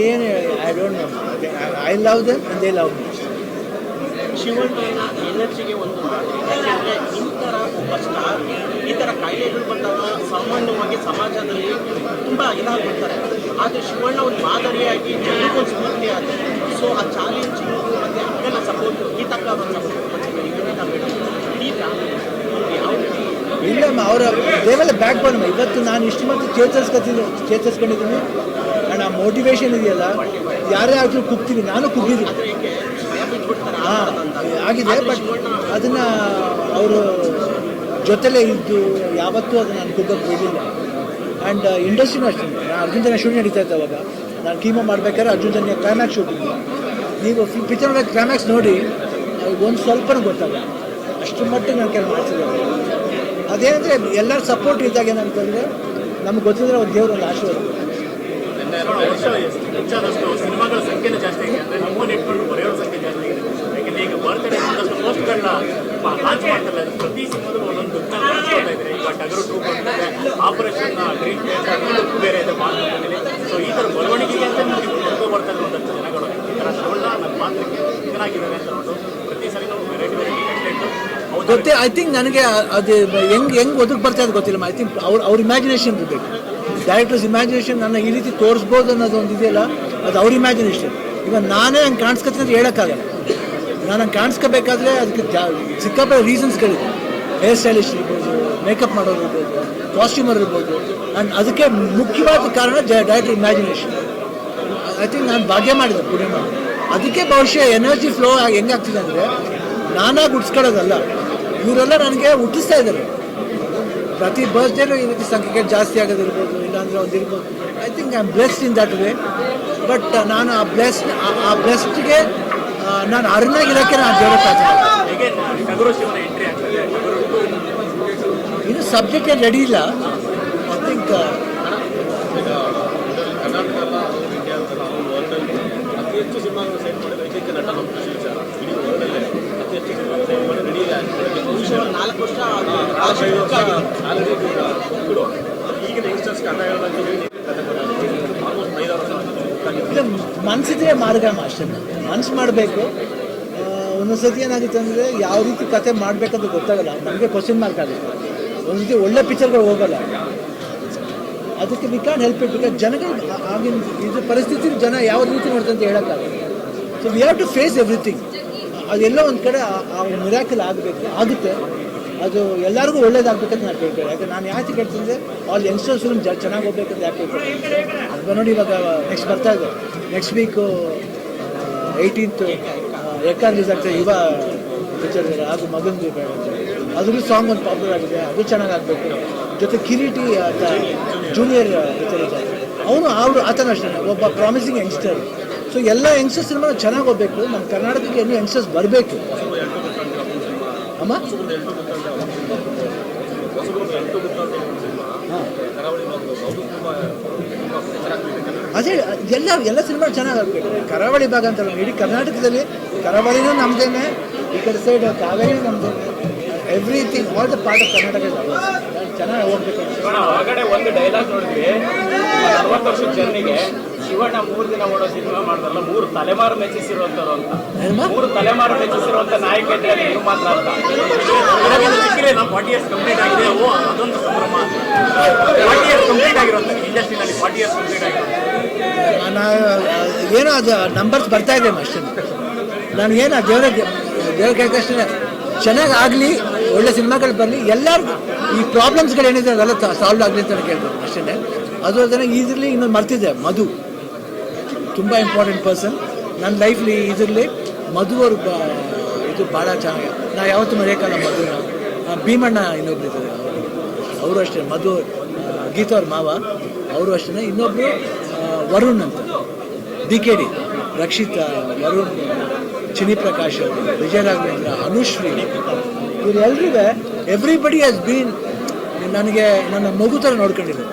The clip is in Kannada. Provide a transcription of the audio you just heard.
ಏನು I don't know. I love them and they love me. ಶಿವಣ್ಣನ ಎನರ್ಜಿಗೆ ಒಂದು ಮಾತು. ಯಾಕೆಂದರೆ ಇಂಥರ ಒಬ್ಬ ಸ್ಟಾರ್ ಈ ಥರ ಕಾಯಿಲೆಗಳು ಬಂದಾಗ ಸಾಮಾನ್ಯವಾಗಿ ಸಮಾಜದಲ್ಲಿ ತುಂಬ ಇದಾಗ್ಬಿಡ್ತಾರೆ. ಆದರೆ ಶಿವಣ್ಣ ಒಂದು ಮಾದರಿಯಾಗಿ ಜನಕ್ಕೊಂದು ಸ್ಫೂರ್ತಿ ಆಗುತ್ತೆ. ಸೊ ಆ ಚಾಲೆಂಜಿಂಗು ಮತ್ತು ಅಕ್ಕನ ಸಪೋರ್ಟು ಈ ತಕ್ಕ ಒಂದು ಸಪೋರ್ಟ್ ಬಂದಿದೆ ಇದನ್ನೇ ನಾವು ಈ ಫ್ಯಾಮಿಲಿ ಯಾವ ರೀತಿ ಇಲ್ಲಮ್ಮ ಅವರ ದೇವೆಲ್ಲ ಬ್ಯಾಕ್ ಬೋನ್. ಇವತ್ತು ನಾನು ಇಷ್ಟು ಮತ್ತು ಚೇತರಿಸ್ಕೊಂಡಿದ್ದೀನಿ. ಆ್ಯಂಡ್ ಆ ಮೋಟಿವೇಶನ್ ಇದೆಯಲ್ಲ, ಯಾರೇ ಆದರೂ ಕುಗ್ತೀವಿ, ನಾನು ಕುಗ್ಗಿದ್ದೀನಿ. ಹಾಂ ಆಗಿದೆ. ಬಟ್ ಅದನ್ನು ಅವರು ಜೊತೆಲೇ ಇದ್ದು ಯಾವತ್ತೂ ಅದನ್ನು ನಾನು ಕುಗ್ಗಕ್ಕೆ ಬಿಡಲಿಲ್ಲ. ಆ್ಯಂಡ್ ಇಂಡಸ್ಟ್ರಿನೂ ಅಷ್ಟೇ. ನಾನು ಅರ್ಜುನ್ ಜನ ಶೂಟ್ ನಡೀತಾ ಇದ್ದೆ ಅವಾಗ. ನಾನು ಕೀಮೋ ಮಾಡ್ಬೇಕಾದ್ರೆ ಅರ್ಜುನ್ ಜನ ಕ್ಲೈಮ್ಯಾಕ್ಸ್ ಶೂಟಿಂಗ್. ನೀವು ಪಿಕ್ಚರ್ ಕ್ಲೈಮ್ಯಾಕ್ಸ್ ನೋಡಿ ಒಂದು ಸ್ವಲ್ಪನೂ ಗೊತ್ತಾಗಲ್ಲ, ಅಷ್ಟು ಮಟ್ಟಿಗೆ ನಾನು ಕೆಲಸ ಮಾಡ್ತಿದ್ದೆ. ಅದೇನಂದರೆ ಎಲ್ಲರ ಸಪೋರ್ಟ್ ಇದ್ದಾಗ ಏನಂತಂದರೆ ನಮ್ಗೆ ಗೊತ್ತಿದ್ರೆ ಒಂದು ದೇವರು ಒಂದು ಆಶೀರ್ವಾದ. ಹೆಚ್ಚಾದಷ್ಟು ಸಿನಿಮಾಗಳ ಸಂಖ್ಯೆನೂ ಜಾಸ್ತಿ ಆಗಿದೆ. ಅಂದರೆ ನಮ್ಮನ್ನು ಇಟ್ಕೊಂಡು ಬರೆಯೋರ ಸಂಖ್ಯೆ ಜಾಸ್ತಿ ಆಗಿದೆ. ಯಾಕೆಂದರೆ ಈಗ ಬರ್ತಾರೆ ಒಂದಷ್ಟು ಪೋಸ್ಟ್ಗಳನ್ನ ಲಾಂಚ್ ಮಾಡ್ತಾರೆ. ಪ್ರತಿ ಸಿನಿಮಾದಲ್ಲೂ ಒಂದೊಂದು ದುಃಖ ಮಾಡ್ತಾ ಇದ್ದಾರೆ. ಈಗ ಟಗರು 2 ಬರ್ತಾರೆ, ಆಪರೇಷನ್ ಡ್ರೀಮ್ ಬೇರೆ ಇದೆ ಮಾತುಕತೆ. ಸೊ ಈ ಥರ ಬರವಣಿಗೆಗೆ ಅಂತ ನಿಮಗೆ ಬರ್ಕೊ ಬರ್ತಾರೆ ಒಂದಷ್ಟು ಜನಗಳು. ಈ ಥರ ಶಿವಣ್ಣ ನನ್ನ ಮಾತ್ರಕ್ಕೆ ಚೆನ್ನಾಗಿದ್ದಾರೆ ಅಂತ ನೋಡು ಪ್ರತಿ ಸರಿ ನಾವು ವೆರೈಟಿ ಕಂಟೆಂಟು ಗೊತ್ತೇ. ಐ ಥಿಂಕ್ ನನಗೆ ಅದು ಹೆಂಗೆ ಒದಗಿ ಬರ್ತಾ ಇದೆ ಗೊತ್ತಿಲ್ಲ. ಐ ಥಿಂಕ್ ಅವ್ರ ಇಮ್ಯಾಜಿನೇಷನ್ ಇರಬೇಕು. ಡೈರೆಕ್ಟರ್ಸ್ ಇಮ್ಯಾಜಿನೇಷನ್ ನನ್ನ ಈ ರೀತಿ ತೋರಿಸ್ಬೋದು ಅನ್ನೋದು ಒಂದು ಇದೆಯಲ್ಲ, ಅದು ಅವ್ರ ಇಮ್ಯಾಜಿನೇಷನ್. ಈಗ ನಾನೇ ಹಂಗೆ ಕಾಣಿಸ್ಕೊತೀನಿ ಅಂತ ಹೇಳೋಕ್ಕಾಗಲ್ಲ. ನಾನು ಹಂಗೆ ಕಾಣಿಸ್ಕೋಬೇಕಾದ್ರೆ ಅದಕ್ಕೆ ಸಿಕ್ಕಾಪಟ್ಟೆ ರೀಸನ್ಸ್ಗಳಿದೆ. ಹೇರ್ ಸ್ಟೈಲಿಸ್ಟ್ ಇರ್ಬೋದು, ಮೇಕಪ್ ಮಾಡೋರು ಇರ್ಬೋದು, ಕಾಸ್ಟ್ಯೂಮರ್ ಇರ್ಬೋದು. ಆ್ಯಂಡ್ ಅದಕ್ಕೆ ಮುಖ್ಯವಾದ ಕಾರಣ ಡೈರೆಕ್ಟರ್ ಇಮ್ಯಾಜಿನೇಷನ್. ಐ ಥಿಂಕ್ ನಾನು ಭಾಗ್ಯ ಮಾಡಿದೆ ಪುಣ್ಯ. ಅದಕ್ಕೆ ಬಹುಶಃ ಎನರ್ಜಿ ಫ್ಲೋ ಹೆಂಗಾಗ್ತಿದೆ ಅಂದರೆ ನಾನಾಗಿ ಹುಟ್ಟಿಸ್ಕೊಳ್ಳೋದಲ್ಲ, ಇವರೆಲ್ಲ ನನಗೆ ಹುಟ್ಟಿಸ್ತಾ ಇದ್ದಾರೆ. ಪ್ರತಿ ಬರ್ತ್ಡೇನೂ ಈ ರೀತಿ ಸಂಖ್ಯೆ ಜಾಸ್ತಿ ಆಗೋದಿರ್ಬೋದು, ಇಲ್ಲಾಂದರೆ ಒಂದು ಇರ್ಬೋದು. I think I am blessed in that way. But ನಾನು ಆ ಬ್ಲೆಸ್ಡ್ಗೆ ನಾನು ಅರ್ನಾಗಿರೋಕ್ಕೆ ನಾನು ದೇವರ ಪ್ರಾರ್ಥನೆ. ಇನ್ನು ಸಬ್ಜೆಕ್ಟ್ ಏನು ರೆಡಿ ಇಲ್ಲ. ಐ ಥಿಂಕ್ ಅತಿ ಹೆಚ್ಚು ಸಿನಿಮಾಗಳು ಸೈನ್ ಮಾಡಿದ ಏಕೈಕ ನಟ ನಮ್ಮ ಕೃಷಿ ವಿಚಾರ. ಇಡೀ ವರ್ಲ್ಡಲ್ಲೇ ಅತಿ ಹೆಚ್ಚು ಸಿನಿಮಾ ಸೈನ್ ಮಾಡಿ ರೆಡಿ ಇದೆ. 4 ವರ್ಷ 4-5 ವರ್ಷ ಆಲ್ರೆಡಿ ಬಿಡು. ಈಗಿನ ಯಂಗ್ಸ್ಟರ್ಸ್ಗೆ ಅನ್ನ ಹೇಳೋದಾಗಿ ಆಲ್ಮೋಸ್ಟ್ 5 ವರ್ಷ ಇಲ್ಲ, ಮನಸ್ಸಿದ್ರೆ ಮಾರ್ಗಮ ಅಷ್ಟೇ. ಮನಸ್ಸು ಮಾಡಬೇಕು. ಒಂದೊಂದ್ಸತಿ ಏನಾಗುತ್ತೆ ಅಂದರೆ ಯಾವ ರೀತಿ ಕತೆ ಮಾಡಬೇಕಂತ ಗೊತ್ತಾಗಲ್ಲ. ನಮಗೆ ಕ್ವಶನ್ ಮಾರ್ಕ್ ಆಗುತ್ತೆ. ಒಂದು ರೀತಿ ಒಳ್ಳೆ ಪಿಕ್ಚರ್ಗಳು ಹೋಗಲ್ಲ. ಅದಕ್ಕೆ we can help it. Because ಜನಗಳು ಆಗಿನ ಇದು ಪರಿಸ್ಥಿತಿ ಜನ ಯಾವ ರೀತಿ ನೋಡ್ತಾರೆ ಅಂತ ಹೇಳೋಕ್ಕಾಗಲ್ಲ. So we have to face everything. ಅದೆಲ್ಲ ಒಂದು ಕಡೆ ಆ ಮಿರಾಕಲ್ ಆಗಬೇಕು, ಆಗುತ್ತೆ. ಅದು ಎಲ್ಲರಿಗೂ ಒಳ್ಳೇದಾಗಬೇಕಂತ ನಾನು ಕೇಳ್ತೇನೆ. ಯಾಕೆ ನಾನು ಯಾಕೆ ಕೇಳ್ತಿದ್ದೆ, ಆಲ್ ಯಂಗ್ಸ್ಟರ್ಸ್ ಫಿಲ್ಮ್ ಚೆನ್ನಾಗಿ ಹೋಗ್ಬೇಕಂತ ಯಾಕೆ ಕೇಳ್ತೇನೆ. ಅದು ನೋಡಿ ಇವಾಗ ನೆಕ್ಸ್ಟ್ ಬರ್ತಾ ಇದೆ. ನೆಕ್ಸ್ಟ್ ವೀಕು 18th ಏಕಾಂತ ರಿಲೀಸ್ ಆಗ್ತದೆ. ಯುವ ಪಿಕ್ಚರ್ ಹಾಗೂ ಮಗಂದು ಅದ್ರದ್ದು ಸಾಂಗ್ ಒಂದು ಪಾಪ್ಯುಲರ್ ಆಗಿದೆ, ಅದು ಚೆನ್ನಾಗಾಗಬೇಕು. ಜೊತೆ ಕಿರೀಟಿ ಅಂತ ಜೂನಿಯರ್ ಪಿಕ್ಚರ್ ಇದೆ, ಅವನು ಆತನ ಅಷ್ಟೇ ಒಬ್ಬ ಪ್ರಾಮಿಸಿಂಗ್ ಯಂಗ್ಸ್ಟರ್. ಸೊ ಎಲ್ಲ ಯಂಗ್ಸ್ಟರ್ಸ್ ಸಿನಿಮಾ ಚೆನ್ನಾಗಿ ಹೋಗ್ಬೇಕು. ನಮ್ಮ ಕರ್ನಾಟಕಕ್ಕೆ ಇನ್ನೂ ಯಂಗ್ಸ್ಟರ್ಸ್ ಬರಬೇಕು ಅಮ್ಮ. ಅದೇ ಎಲ್ಲ ಸಿನಿಮಾ ಚೆನ್ನಾಗಾಗಬೇಕು. ಕರಾವಳಿ ಭಾಗ ಅಂತಲ್ಲ, ಇಡೀ ಕರ್ನಾಟಕದಲ್ಲಿ ಕರಾವಳಿನೂ ನಮ್ಮದೇನೆ, ಈ ಕಡೆ ಸೈಡ್ ಕಾವೇರಿನೂ ನಮ್ಮದೇನೆ. Everything all the part of Karnataka ಚೆನ್ನಾಗಿ ಹೋಗ್ಬೇಕು. ಹೊರಗಡೆ ಒಂದು ಡೈಲಾಗ್ ನೋಡಿದ್ವಿ, 40 ವರ್ಷದ ಜನರಿಗೆ ಶಿವಣ್ಣ 3 ದಿನ ಓಡೋ ಸಿನಿಮಾ ಮಾಡಿದ್ರಲ್ಲ, 3 ತಲೆಮಾರು ಮೆಚ್ಚಿಸಿರುವಂಥದ್ದು ಅಂತ. 3 ತಲೆಮಾರು ಮೆಚ್ಚಿಸಿರುವಂಥ ನಾಯಕ ಇದ್ರೆ ನೀವು ಮಾತ್ರ ಅಂತ. 40 ಇಯರ್ಸ್ ಕಂಪ್ಲೀಟ್ ಆಗಿದೆ. ಅದೊಂದು ಸಂಭ್ರಮ. 40 ಇಯರ್ಸ್ ಕಂಪ್ಲೀಟ್ ಆಗಿರುತ್ತೆ ಇಂಡಸ್ಟ್ರಿನಲ್ಲಿ. 40 ಇಯರ್ಸ್ ಕಂಪ್ಲೀಟ್ ಆಗಿರುತ್ತೆ. ಏನೋ ಅದು ನಂಬರ್ಸ್ ಬರ್ತಾ ಇದೆ ಅಷ್ಟೇ. ನಾನು ಏನು ದೇವ್ರ ಕೇಳ್ಕಷ್ಟೇ ಚೆನ್ನಾಗಿ ಆಗಲಿ, ಒಳ್ಳೆ ಸಿನಿಮಾಗಳು ಬರಲಿ, ಎಲ್ಲರಿಗೂ ಈ ಪ್ರಾಬ್ಲಮ್ಸ್ಗಳು ಏನಿದೆ ಅದೆಲ್ಲ ಸಾಲ್ವ್ ಆಗಲಿ ಅಂತ ಕೇಳ್ಬೋದು ಅಷ್ಟೇ. ಅದು ಅದನ್ನು ಇದರಲ್ಲಿ ಇನ್ನೊಂದು ಮರ್ತಿದ್ದೆ, ಮಧು ತುಂಬ ಇಂಪಾರ್ಟೆಂಟ್ ಪರ್ಸನ್ ನನ್ನ ಲೈಫ್ಲಿ. ಇದರಲ್ಲಿ ಮಧು ಅವರು ಇದು ಭಾಳ ಚೆನ್ನಾಗಿ, ನಾ ಯಾವತ್ತೂ ಮರೆಯೋಕ್ಕಲ್ಲ ಮಧುನ. ಭೀಮಣ್ಣ ಇನ್ನೊಬ್ರು ಇದ್ದಾರೆ, ಅವರು ಅಷ್ಟೇ. ಮಧು ಗೀತಾ ಅವ್ರ ಮಾವ, ಅವರು ಅಷ್ಟೇ. ಇನ್ನೊಬ್ಬರು ವರುಣ್ ಅಂತ, DKD, ರಕ್ಷಿತಾ, ವರುಣ್, ಚಿನಿ ಪ್ರಕಾಶ್ ಅವರು, ವಿಜಯ ರಾಘವೇಂದ್ರ, ಅನುಶ್ರೀ, ಇವರೆಲ್ಲರೂ ಎವ್ರಿಬಡಿ ಹ್ಯಾಸ್ ಬೀನ್ ನನಗೆ ನನ್ನ ಮಗು ಥರ ನೋಡ್ಕೊಂಡಿದ್ದಾರೆ.